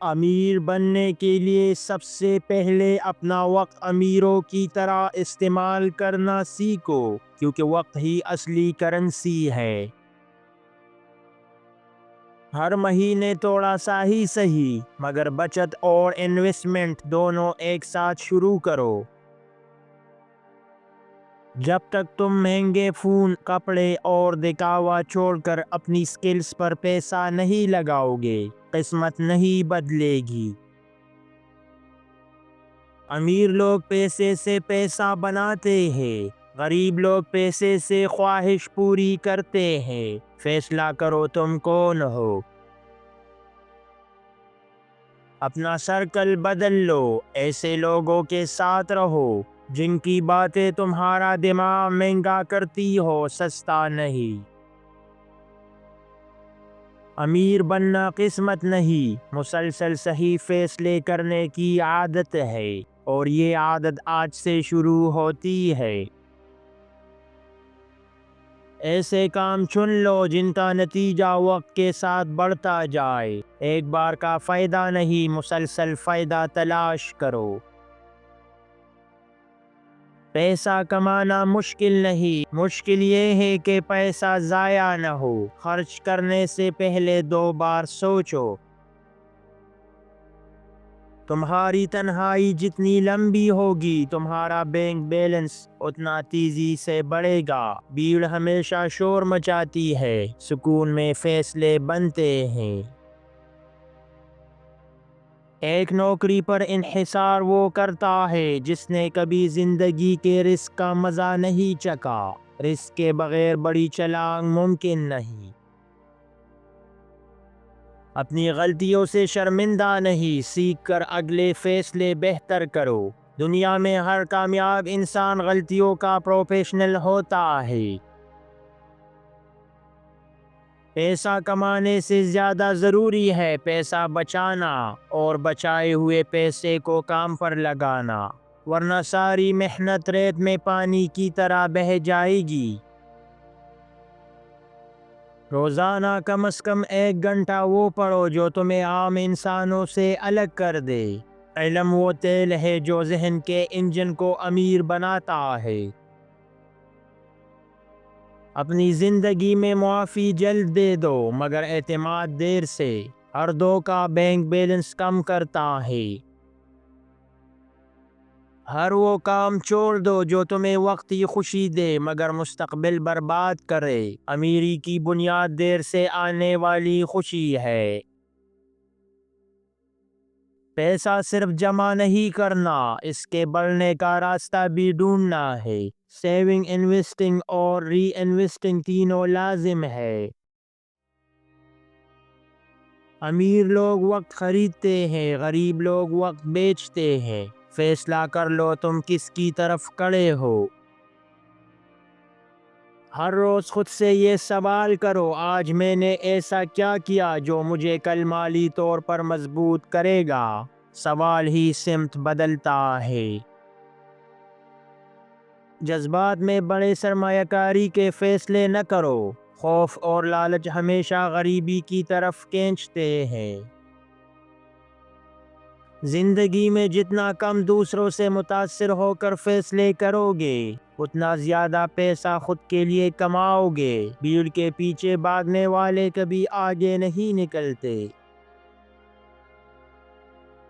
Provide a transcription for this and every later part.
امیر بننے کے لیے سب سے پہلے اپنا وقت امیروں کی طرح استعمال کرنا سیکھو، کیونکہ وقت ہی اصلی کرنسی ہے۔ ہر مہینے تھوڑا سا ہی صحیح، مگر بچت اور انویسٹمنٹ دونوں ایک ساتھ شروع کرو۔ جب تک تم مہنگے فون، کپڑے اور دکھاوا چھوڑ کر اپنی سکلز پر پیسہ نہیں لگاؤ گے، قسمت نہیں بدلے گی۔ امیر لوگ پیسے سے پیسہ بناتے ہیں، غریب لوگ پیسے سے خواہش پوری کرتے ہیں۔ فیصلہ کرو تم کون ہو۔ اپنا سرکل بدل لو، ایسے لوگوں کے ساتھ رہو جن کی باتیں تمہارا دماغ مہنگا کرتی ہو، سستا نہیں۔ امیر بننا قسمت نہیں، مسلسل صحیح فیصلے کرنے کی عادت ہے، اور یہ عادت آج سے شروع ہوتی ہے۔ ایسے کام چن لو جن کا نتیجہ وقت کے ساتھ بڑھتا جائے۔ ایک بار کا فائدہ نہیں، مسلسل فائدہ تلاش کرو۔ پیسہ کمانا مشکل نہیں، مشکل یہ ہے کہ پیسہ ضائع نہ ہو۔ خرچ کرنے سے پہلے 2 بار سوچو۔ تمہاری تنہائی جتنی لمبی ہوگی، تمہارا بینک بیلنس اتنا تیزی سے بڑھے گا۔ بھیڑ ہمیشہ شور مچاتی ہے، سکون میں فیصلے بنتے ہیں۔ ایک نوکری پر انحصار وہ کرتا ہے جس نے کبھی زندگی کے رسک کا مزہ نہیں چکھا۔ رسک کے بغیر بڑی چھلانگ ممکن نہیں۔ اپنی غلطیوں سے شرمندہ نہیں، سیکھ کر اگلے فیصلے بہتر کرو۔ دنیا میں ہر کامیاب انسان غلطیوں کا پروفیشنل ہوتا ہے۔ پیسہ کمانے سے زیادہ ضروری ہے پیسہ بچانا، اور بچائے ہوئے پیسے کو کام پر لگانا، ورنہ ساری محنت ریت میں پانی کی طرح بہہ جائے گی۔ روزانہ کم از کم 1 گھنٹہ وہ پڑھو جو تمہیں عام انسانوں سے الگ کر دے۔ علم وہ تیل ہے جو ذہن کے انجن کو امیر بناتا ہے۔ اپنی زندگی میں معافی جلد دے دو، مگر اعتماد دیر سے۔ ہر دھوکہ بینک بیلنس کم کرتا ہے۔ ہر وہ کام چھوڑ دو جو تمہیں وقتی خوشی دے مگر مستقبل برباد کرے۔ امیری کی بنیاد دیر سے آنے والی خوشی ہے۔ پیسہ صرف جمع نہیں کرنا، اس کے بڑھنے کا راستہ بھی ڈھونڈنا ہے۔ سیونگ، انویسٹنگ اور ری انویسٹنگ تینوں لازم ہے۔ امیر لوگ وقت خریدتے ہیں، غریب لوگ وقت بیچتے ہیں۔ فیصلہ کر لو تم کس کی طرف کھڑے ہو۔ ہر روز خود سے یہ سوال کرو، آج میں نے ایسا کیا کیا جو مجھے کل مالی طور پر مضبوط کرے گا۔ سوال ہی سمت بدلتا ہے۔ جذبات میں بڑے سرمایہ کاری کے فیصلے نہ کرو، خوف اور لالچ ہمیشہ غریبی کی طرف کھینچتے ہیں۔ زندگی میں جتنا کم دوسروں سے متاثر ہو کر فیصلے کرو گے، اتنا زیادہ پیسہ خود کے لیے کماؤ گے۔ بھیڑ کے پیچھے بھاگنے والے کبھی آگے نہیں نکلتے۔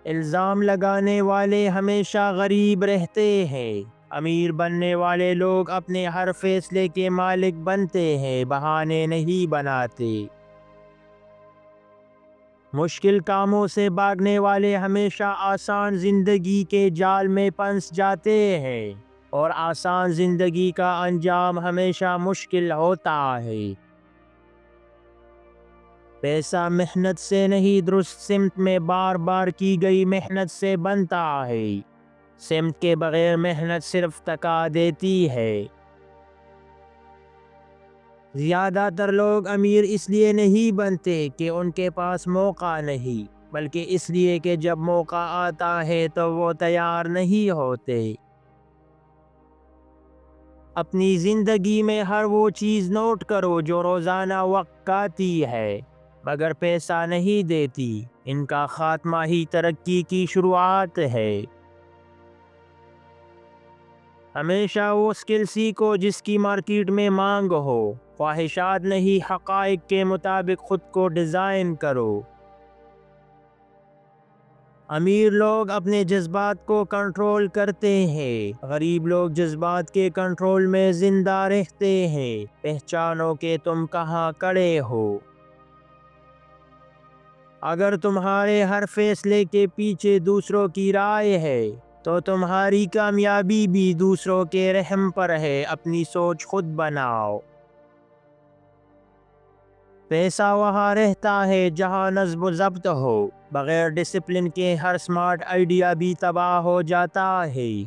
الزام لگانے والے ہمیشہ غریب رہتے ہیں۔ امیر بننے والے لوگ اپنے ہر فیصلے کے مالک بنتے ہیں، بہانے نہیں بناتے۔ مشکل کاموں سے بھاگنے والے ہمیشہ آسان زندگی کے جال میں پھنس جاتے ہیں، اور آسان زندگی کا انجام ہمیشہ مشکل ہوتا ہے۔ پیسہ محنت سے نہیں، درست سمت میں بار بار کی گئی محنت سے بنتا ہے۔ سمت کے بغیر محنت صرف تھکا دیتی ہے۔ زیادہ تر لوگ امیر اس لیے نہیں بنتے کہ ان کے پاس موقع نہیں، بلکہ اس لیے کہ جب موقع آتا ہے تو وہ تیار نہیں ہوتے۔ اپنی زندگی میں ہر وہ چیز نوٹ کرو جو روزانہ وقت کھاتی ہے، مگر پیسہ نہیں دیتی۔ ان کا خاتمہ ہی ترقی کی شروعات ہے۔ ہمیشہ وہ اسکل سیکھو جس کی مارکیٹ میں مانگ ہو۔ خواہشات نہیں، حقائق کے مطابق خود کو ڈیزائن کرو۔ امیر لوگ اپنے جذبات کو کنٹرول کرتے ہیں، غریب لوگ جذبات کے کنٹرول میں زندہ رہتے ہیں۔ پہچانو کہ تم کہاں کھڑے ہو۔ اگر تمہارے ہر فیصلے کے پیچھے دوسروں کی رائے ہے تو تمہاری کامیابی بھی دوسروں کے رحم پر ہے۔ اپنی سوچ خود بناؤ۔ پیسہ وہاں رہتا ہے جہاں نظم و ضبط ہو۔ بغیر ڈسپلن کے ہر سمارٹ آئیڈیا بھی تباہ ہو جاتا ہے۔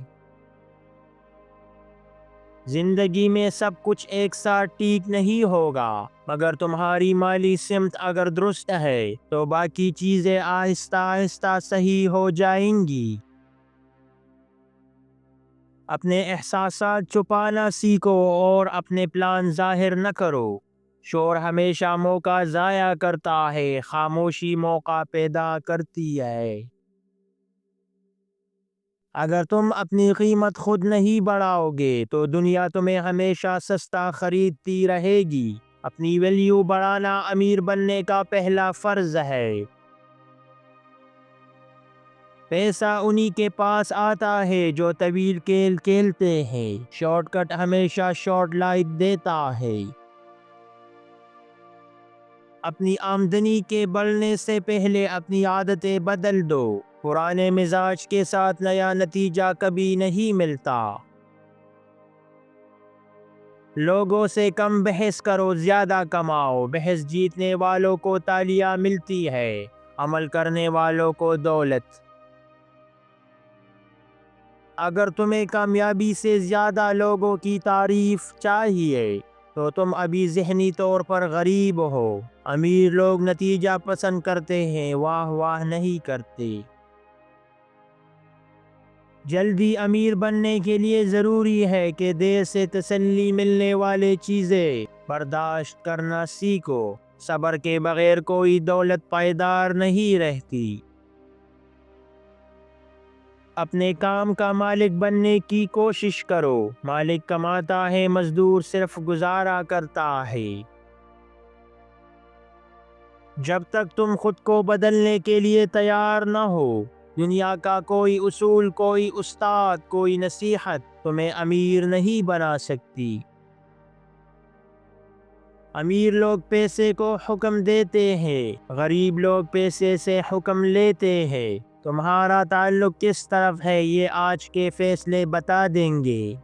زندگی میں سب کچھ ایک ساتھ ٹھیک نہیں ہوگا، مگر تمہاری مالی سمت اگر درست ہے تو باقی چیزیں آہستہ آہستہ صحیح ہو جائیں گی۔ اپنے احساسات چھپانا سیکھو اور اپنے پلان ظاہر نہ کرو۔ شور ہمیشہ موقع ضائع کرتا ہے، خاموشی موقع پیدا کرتی ہے۔ اگر تم اپنی قیمت خود نہیں بڑھاؤ گے تو دنیا تمہیں ہمیشہ سستا خریدتی رہے گی۔ اپنی ویلیو بڑھانا امیر بننے کا پہلا فرض ہے۔ پیسہ انہی کے پاس آتا ہے جو طویل کھیل کھیلتے ہیں۔ شارٹ کٹ ہمیشہ شارٹ لائف دیتا ہے۔ اپنی آمدنی کے بڑھنے سے پہلے اپنی عادتیں بدل دو۔ پرانے مزاج کے ساتھ نیا نتیجہ کبھی نہیں ملتا۔ لوگوں سے کم بحث کرو، زیادہ کماؤ۔ بحث جیتنے والوں کو تالیاں ملتی ہے، عمل کرنے والوں کو دولت۔ اگر تمہیں کامیابی سے زیادہ لوگوں کی تعریف چاہیے تو تم ابھی ذہنی طور پر غریب ہو۔ امیر لوگ نتیجہ پسند کرتے ہیں، واہ واہ نہیں کرتے۔ جلدی امیر بننے کے لیے ضروری ہے کہ دیر سے تسلی ملنے والے چیزیں برداشت کرنا سیکھو۔ صبر کے بغیر کوئی دولت پائیدار نہیں رہتی۔ اپنے کام کا مالک بننے کی کوشش کرو۔ مالک کماتا ہے، مزدور صرف گزارا کرتا ہے۔ جب تک تم خود کو بدلنے کے لیے تیار نہ ہو، دنیا کا کوئی اصول، کوئی استاد، کوئی نصیحت تمہیں امیر نہیں بنا سکتی۔ امیر لوگ پیسے کو حکم دیتے ہیں، غریب لوگ پیسے سے حکم لیتے ہیں۔ تمہارا تعلق کس طرف ہے یہ آج کے فیصلے بتا دیں گے۔